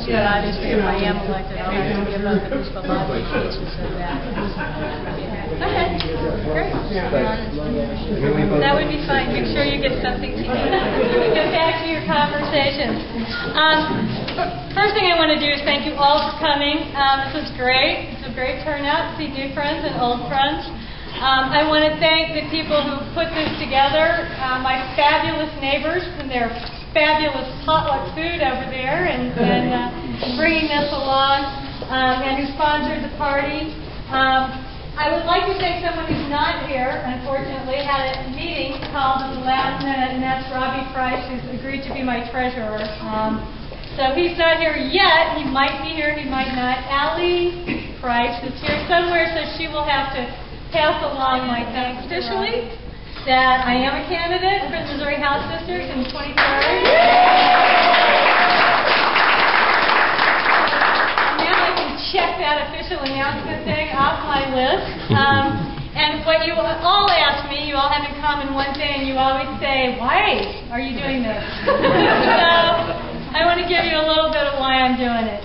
but obviously if I am elected, I'll have to give up at least a lot of pieces of that. Okay, great. That would be fine. Make sure you get something to eat. Get back to your conversations. First thing I want to do is thank you all for coming. This was great. It's a great turnout to see new friends and old friends. I want to thank the people who put this together, my fabulous neighbors and their fabulous potluck food over there, and bringing this along, and who sponsored the party. I would like to thank someone who's not here, unfortunately, had a meeting called at the last minute, and that's Robbie Price, who's agreed to be my treasurer. So he's not here yet. He might be here, he might not. Allie Price is here somewhere, so she will have to pass along my thanks officially that I am a candidate for the Missouri House District in 23rd. Check that official announcement thing off my list. And what you all ask me, you all have in common one thing. You always say, why are you doing this? So I want to give you a little bit of why I'm doing it.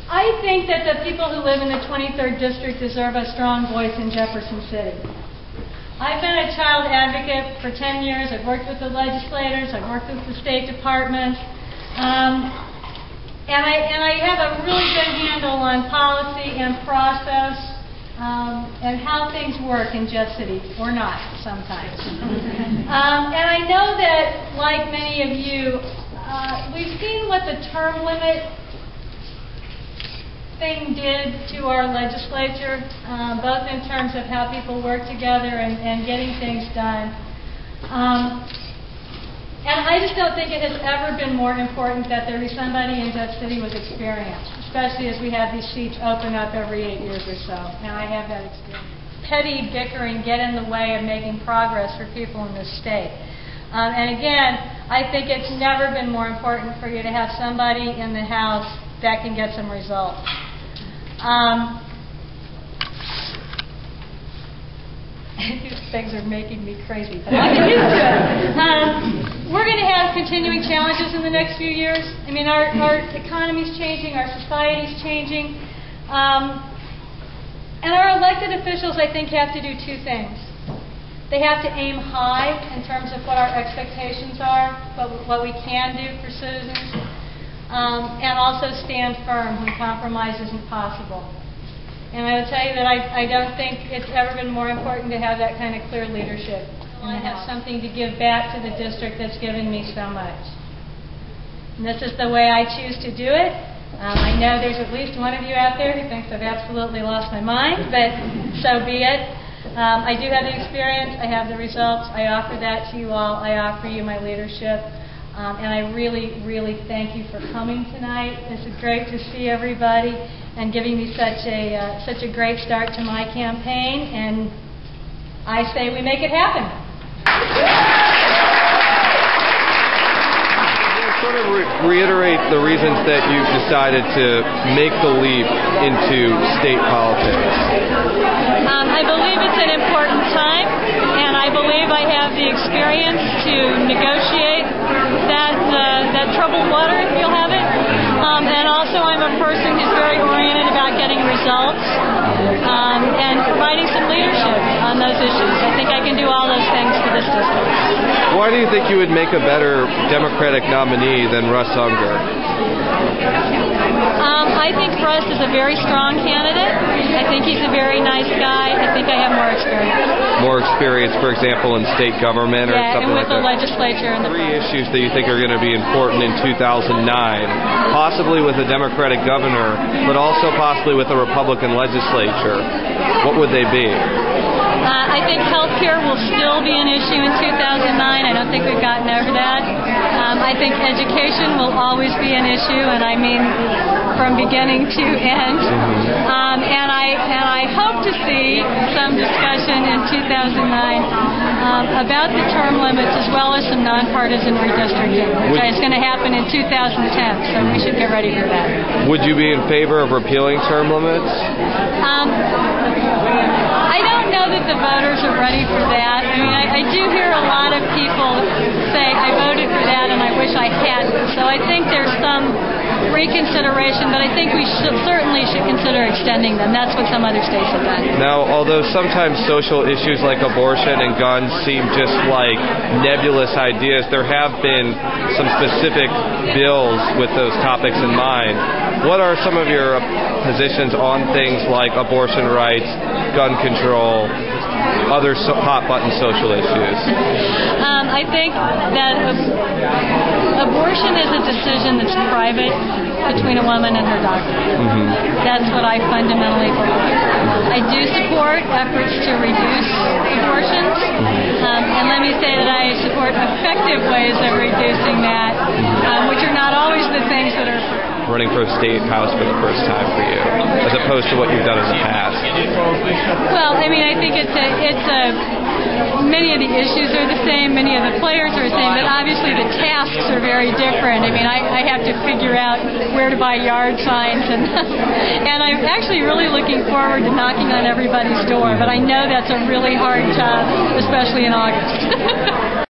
I think that the people who live in the 23rd District deserve a strong voice in Jefferson City. I've been a child advocate for 10 years. I've worked with the legislators. I've worked with the State Department. And I have a really good handle on policy and process and how things work in Jeff City, or not sometimes. And I know that, like many of you, we've seen what the term limit thing did to our legislature, both in terms of how people work together and getting things done. And I just don't think it has ever been more important that there be somebody in Jeff City with experience, especially as we have these seats open up every 8 years or so. And I have that experience. Petty bickering get in the way of making progress for people in this state. And again, I think it's never been more important for you to have somebody in the House that can get some results. These things are making me crazy, but I'm used to it. We're going to have continuing challenges in the next few years. I mean, our economy's changing, our society's changing. And our elected officials, I think, have to do two things. They have to aim high in terms of what our expectations are, what we can do for citizens, and also stand firm when compromise isn't possible. And I will tell you that I don't think it's ever been more important to have that kind of clear leadership. And I have something to give back to the district that's given me so much. And this is the way I choose to do it. I know there's at least one of you out there who thinks I've absolutely lost my mind, but so be it. I do have the experience. I have the results. I offer that to you all. I offer you my leadership. And I really, really thank you for coming tonight. It's great to see everybody and giving me such a great start to my campaign. And I say we make it happen. Sort of reiterate the reasons that you've decided to make the leap into state politics. I believe it's an important time, and I believe I have the experience to negotiate that troubled water, if you'll have it. And also I'm a person who's very oriented about getting results and providing some leadership on those issues. I think I can do all those things for this district. Why do you think you would make a better Democratic nominee than Russ Unger? I think Russ is a very strong candidate. I think he's a very nice guy. I think I have more experience. More experience, for example, in state government or something like that? Yeah, and with the legislature and the Three issues that you think are going to be important in 2009, possibly with a Democratic governor, but also possibly with a Republican legislature. What would they be? I think health care will still be an issue in 2009. I don't think we've gotten over that. I think education will always be an issue, and I mean from beginning to end. And I hope to see some discussion in 2009 about the term limits as well as some nonpartisan redistricting, which is going to happen in 2010, so we should get ready for that. Would you be in favor of repealing term limits? I don't know that the voters are ready for that. I mean, I do hear a lot of people say, I voted for that and I wish I hadn't. So I think there's some reconsideration, but I think we certainly should consider extending them. That's what some other states have done. Now, although sometimes social issues like abortion and guns seem just like nebulous ideas, there have been some specific bills with those topics in mind. What are some of your positions on things like abortion rights, gun control, other hot-button social issues? I think that abortion is a decision that's private between a woman and her doctor. That's what I fundamentally believe. I do support efforts to reduce abortions, and let me say that I support effective ways of reducing that, which are not always the things that are running for a state house for the first time for you, as opposed to what you've done in the past? Well, I mean, I think many of the issues are the same, many of the players are the same, but obviously the tasks are very different. I mean, I have to figure out where to buy yard signs, and I'm actually really looking forward to knocking on everybody's door, but I know that's a really hard job, especially in August.